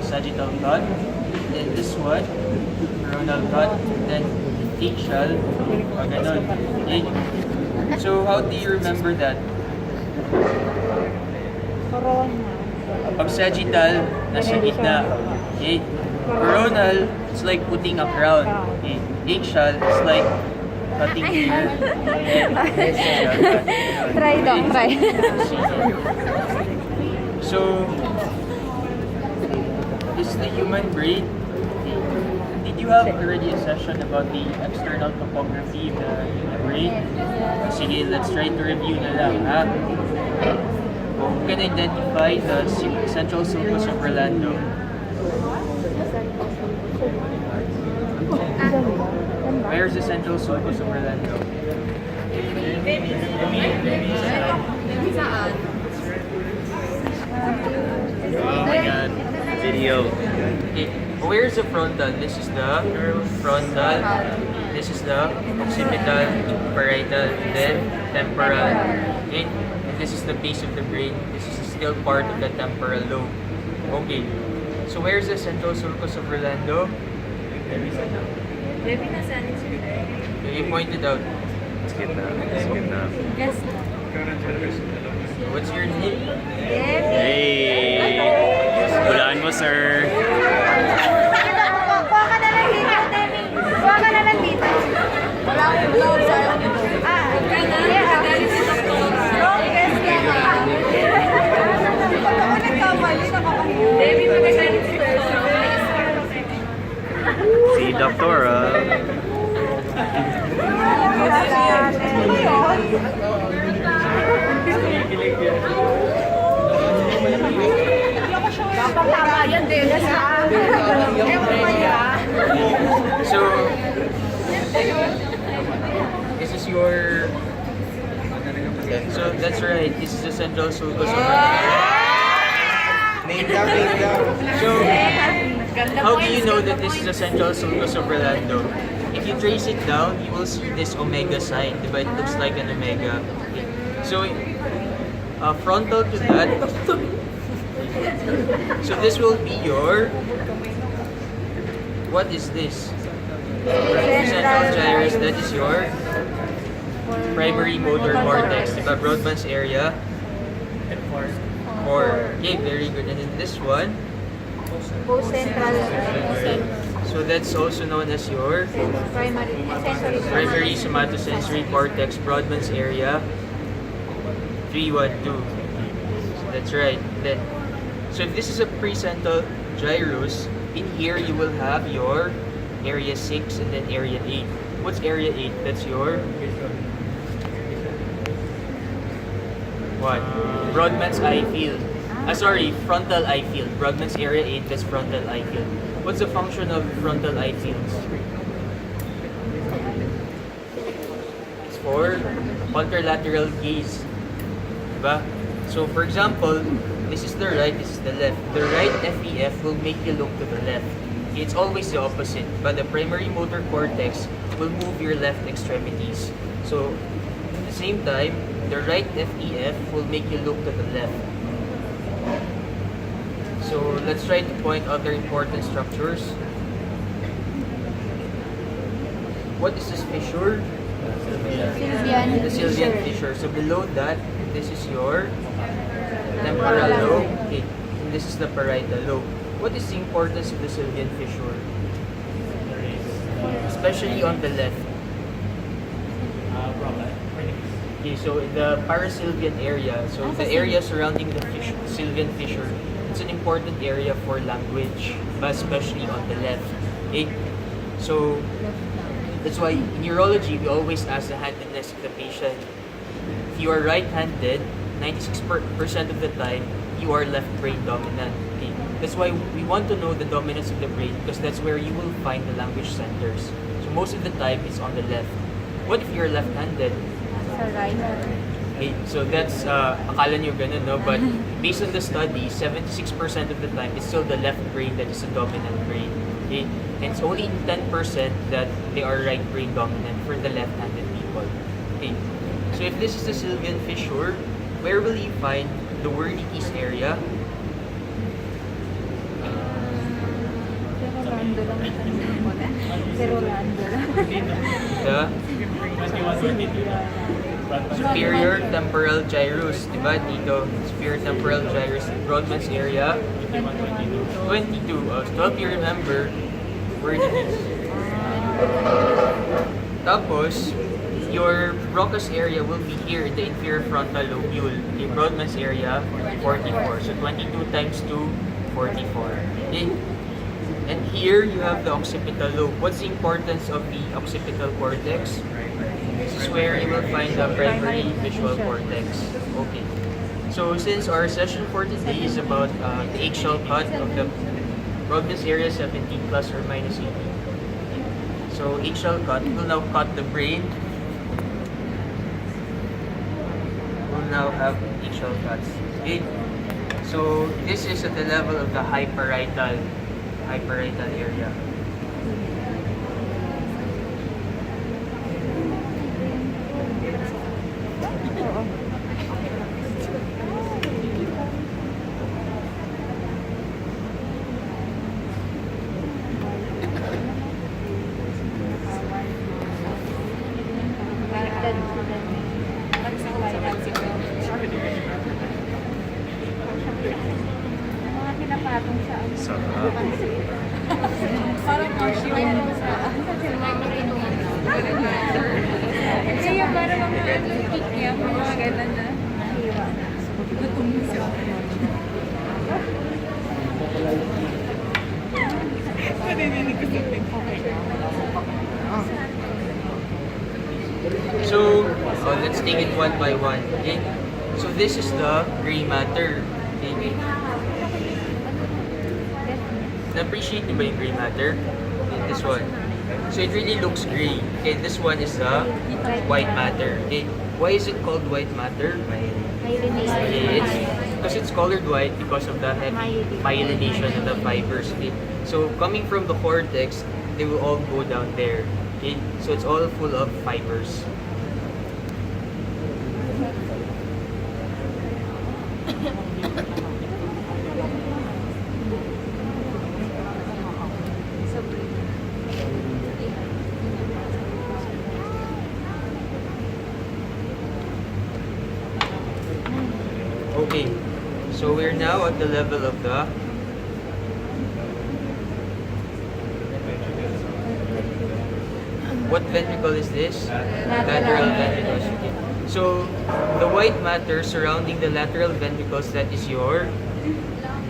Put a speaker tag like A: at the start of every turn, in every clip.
A: sagittal cut, then this one, coronal cut, then axial, ganon. Okay. So how do you remember that? Pag sagittal, nasa gitna. Okay. Coronal, it's like putting a crown. Okay. Axial, it's like cutting here.
B: Try daw, try.
A: So, this is the human brain. Did you have already a session about the external topography of the brain? Sige, let's try to review na lang, ha? Who can identify the central sulcus of Rolando? Where's the central sulcus of Rolando? Oh my god. Video. Okay. Where's the frontal? This is the frontal. This is the occipital, parietal, then temporal. Okay. And this is the base of the brain. This is still part of the temporal lobe. Okay. So where's the central sulcus of Rolando? You pointed out.
C: It's good na.
B: Yes.
A: What's your name?
C: Hey! Hulaan mo, sir.
B: Kuha ka na lang dito, Demi. Kuha ka na lang dito. Wala akong vlog sa
C: Si Doktora.
B: Dapat tama yan, Dennis, ha?
A: So, this is your... So, that's right. This is the central sulcus of
D: Name down.
A: So, how do you know that this is the central sulcus of Rolando? If you trace it down, you will see this omega sign. Diba? It looks like an omega. Okay. So, frontal to that. So this will be your... What is this? Central gyrus. That is your primary motor cortex. Diba? Broadband's area. Or, okay, very good. And then this one. So that's also known as your primary somatosensory cortex, Broadband's area 312. So that's right. Then, so if this is a precental gyrus, in here you will have your area 6 and then area 8. What's area 8? That's your what? Broadman's eye field. Frontal eye field. Broadman's area 8, that's frontal eye field. What's the function of frontal eye fields? It's for contralateral gaze. Diba? So for example, this is the right, this is the left. The right FEF will make you look to the left. It's always the opposite, but the primary motor cortex will move your left extremities. So at the same time, the right FEF will make you look to the left. So let's try to point out their important structures. What is this fissure? The Sylvian fissure. So below that, this is your temporal lobe. Okay. And this is the parietal lobe. What is the importance of the Sylvian fissure? Especially on the left. Okay, so in the parasylvian area, so the area surrounding the Sylvian fissure, it's an important area for language, but especially on the left. Okay? So that's why in neurology, we always ask the handedness of the patient. If you are right-handed, 96% of the time, you are left brain dominant. Okay? That's why we want to know the dominance of the brain, because that's where you will find the language centers. So most of the time, it's on the left. What if you're left-handed? Okay, so that's, akala nyo ganun, no? But based on the study, 76% of the time, it's still the left brain that is the dominant brain. Okay? And it's only 10% that they are right brain dominant for the left-handed people. Okay, so if this is the Sylvian fissure, where will you find the Wernicke's area?
B: Si Rolando.
A: The superior temporal gyrus, diba? Dito, superior temporal gyrus, Brodmann's area, 22. So if you remember, where it is. Tapos, your Broca's area will be here in the inferior frontal lobule. The Brodmann's area, 44. So 22 times 2, 44. Okay? And here, you have the occipital lobe. What's the importance of the occipital cortex? This is where you will find the primary visual cortex. Okay. So since our session for today is about the axial cut of the Brodmann's area 17 plus or minus 18. So axial cut, we'll now cut the brain. We'll now have axial cuts. Okay. So this is at the level of the hyperparietal area.
B: Mga pinapatong siya.
C: Sarap.
B: Parang Marcy Wayne sa kaya parang mga kick niya, mga ganun na. Gutom siya.
A: So, let's take it one by one. Okay. So this is the gray matter. Okay. Na-appreciate niyo ba yung gray matter? Okay, this one. So it really looks gray. Okay, this one is the white matter. Okay. Why is it called white matter? Okay, because it's colored white because of the heavy myelination of the fibers. Okay. So coming from the cortex, they will all go down there. Okay. So it's all full of fibers. Okay, so we're now at the level of the what ventricle is this? Lateral ventricles. Okay. So the white matter surrounding the lateral ventricles, that is your,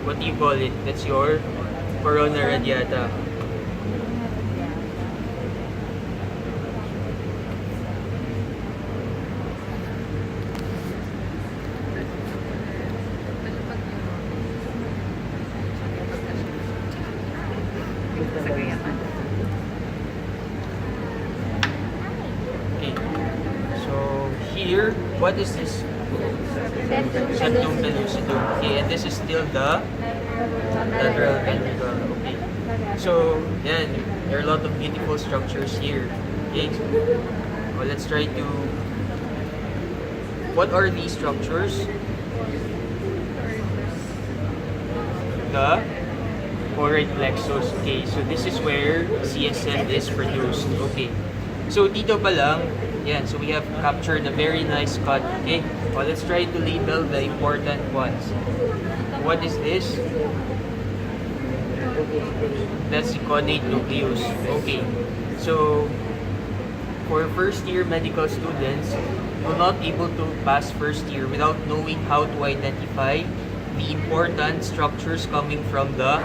A: what do you call it? That's your corona radiata. Okay. So here, what is this? Septum pellucidum. Okay, and this is still the lateral ventricle. Okay. So, yan, there are a lot of beautiful structures here. Okay. Well, let's try to. What are these structures? The choroid plexus. Okay, so this is where CSF is produced. Okay. So dito pa lang, yan, so we have captured a very nice cut. Okay, well, let's try to label the important ones. What is this? That's the caudate nucleus. Okay, so for first year medical students, you're not able to pass first year without knowing how to identify the important structures coming from the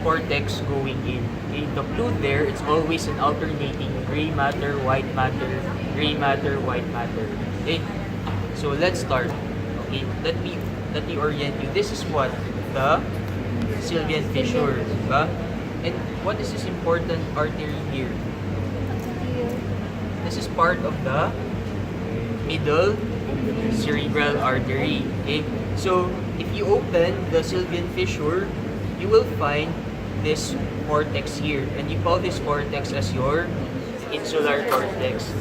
A: cortex going in. Okay, the clue there, it's always an alternating gray matter, white matter, gray matter, white matter. Okay, so let's start. Okay, let me orient you. This is what the sylvian fissure, diba? And what is this important artery here? This is part of the middle cerebral artery. Okay, so if you open the sylvian fissure, you will find this cortex here, and you call this cortex as your insular cortex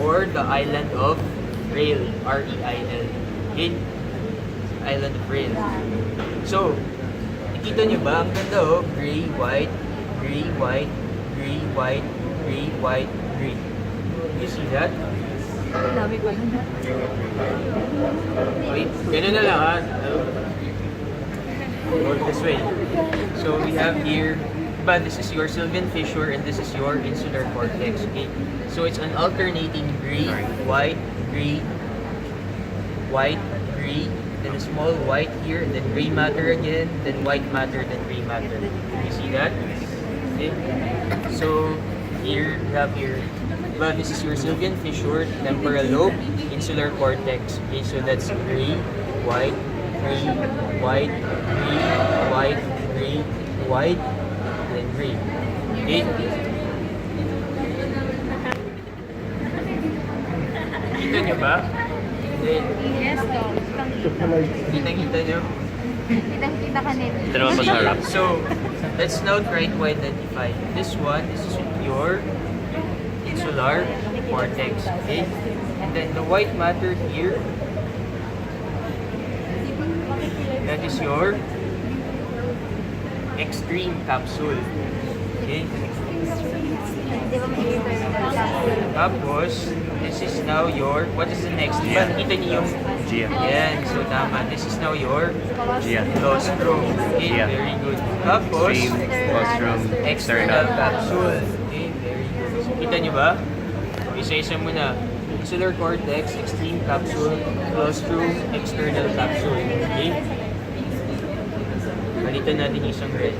A: or the island of Reil, R-E-I-L. Okay? Island of Reil. So, nakita nyo ba? Ang ganda, oh, gray, white, gray, white, gray, white, gray, white, gray. You see that?
B: Dami pa nun.
A: Wait, ganun na lang ha. Go this way. So we have here, but this is your sylvian fissure and this is your insular cortex. Okay, so it's an alternating gray, white, gray, white, gray, then a small white here, then gray matter again, then white matter, then gray matter. You see that? Okay. So here we have here, but this is your sylvian fissure, temporal lobe, insular cortex. Okay, so that's gray, white, gray, white, gray, white, gray, white, then gray. Okay? Kita nyo ba? Hindi.
B: Yes, Dom.
A: Kita nyo?
B: Kitang-kita ka nito.
C: Ito naman pa sa harap.
A: So, let's now try to identify. This one, this is your insular cortex. Okay? And then the white matter here, that is your extreme capsule. Okay? Tapos, this is now your, what is the next? Diba, nakita niyo yung
C: Gia.
A: yan, so tama. This is now your
C: Gia.
A: claustrum. Okay,
C: Yeah.
A: very good. Tapos,
C: Stream, claustrum,
A: external
C: external.
A: capsule. Okay, very good. So, kita niyo ba? Isa-isa muna. Insular cortex, extreme capsule, claustrum, external capsule. Okay? Palitan natin yung isang red.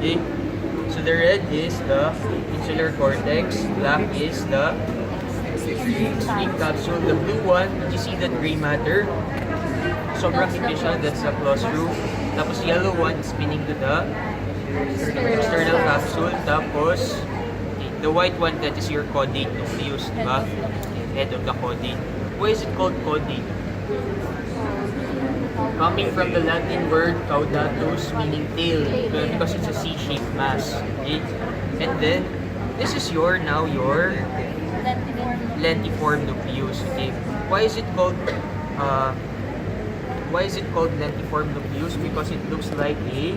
A: Okay? So the red is the insular cortex, black is the extreme capsule. The blue one, did you see that gray matter? Sobrang hindi siya, that's the claustrum. Tapos yellow one is spinning to the external capsule. Tapos the white one, that is your caudate nucleus, diba? Head of the caudate. Why is it called caudate? Coming from the Latin word caudatus, meaning tail, because it's a C-shaped mass. Okay? And then, this is now your lentiform nucleus. Okay? Why is it called lentiform nucleus? Because it looks like a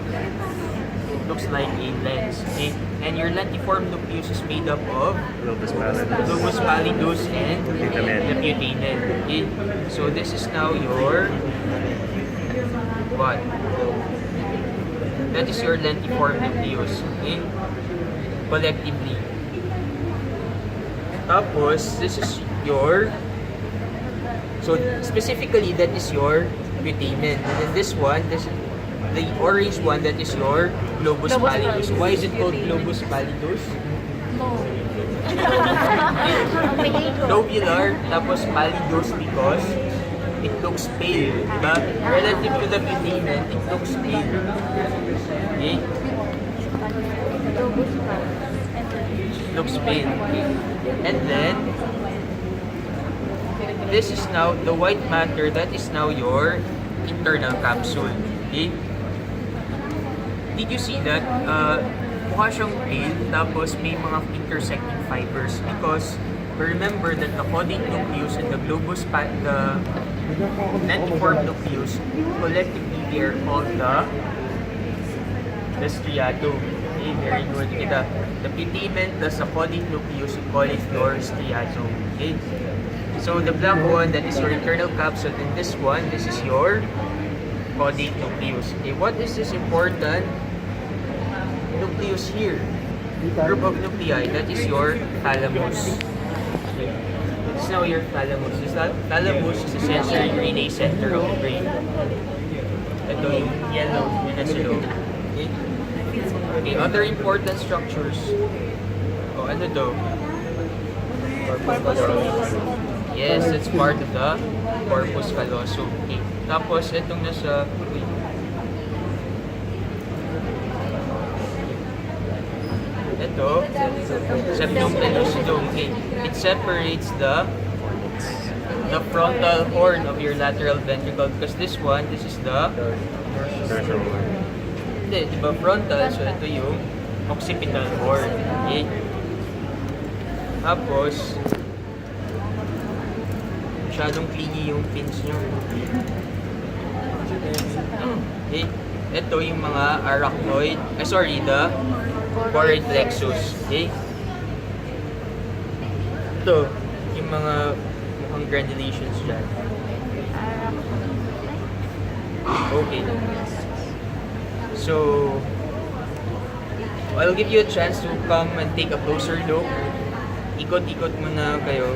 A: lens. Okay? And your lentiform nucleus is made up of
C: Lobus pallidus.
A: lobus pallidus and
C: Putamen.
A: the putamen. Okay? So this is now your what? That is your lentiform nucleus. Okay? Collectively. Tapos, this is your, so specifically that is your putamen. And then this one, the orange one, that is your globus pallidus. Why is it called globus pallidus? Globular, tapos pallidus because it looks pale, diba? Relative to the putamen, it looks pale. Okay? Looks pale. And then, this is now the white matter, that is now your internal capsule. Okay? Did you see that? Mukha siyang pale, tapos may mga intersecting fibers because remember that the caudate nucleus and the lentiform nucleus, collectively they are called the striatum. Okay, very good. The putamen plus the caudate nucleus, you call it your striatum. Okay? So the black one, that is your internal capsule, and this one, this is your caudate nucleus. Okay, what is this important nucleus here? Group of nuclei, that is your thalamus. This is now your thalamus. This thalamus is the sensory relay center of the brain. Ito yung yellow, yun na silo. Okay? Okay, other important structures. Oh, ano daw? Yes, it's part of the corpus callosum. Okay. Tapos, itong nasa... Ito, septum pellucidum. Okay. It separates the frontal horn of your lateral ventricle because this one, this is the... Hindi, di ba frontal? So, ito yung occipital horn. Okay. Tapos, masyadong clingy yung pins nyo. Okay. Ito yung mga arachnoid, the choroid plexus. Okay. Ito, yung mga mukhang granulations dyan. Okay. So, I'll give you a chance to come and take a closer look. Ikot-ikot muna kayo.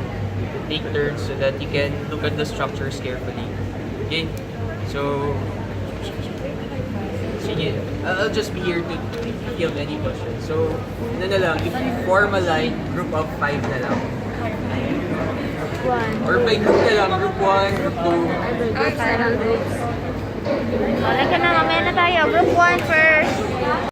A: Take turns so that you can look at the structures carefully. Okay? So, sige. I'll just be here to field any questions. So, ano na lang, if you form a line, group of 5 na lang. Or by group na lang, group 1, group 2.
B: Wala ka na, mamaya na tayo. Group 1 first.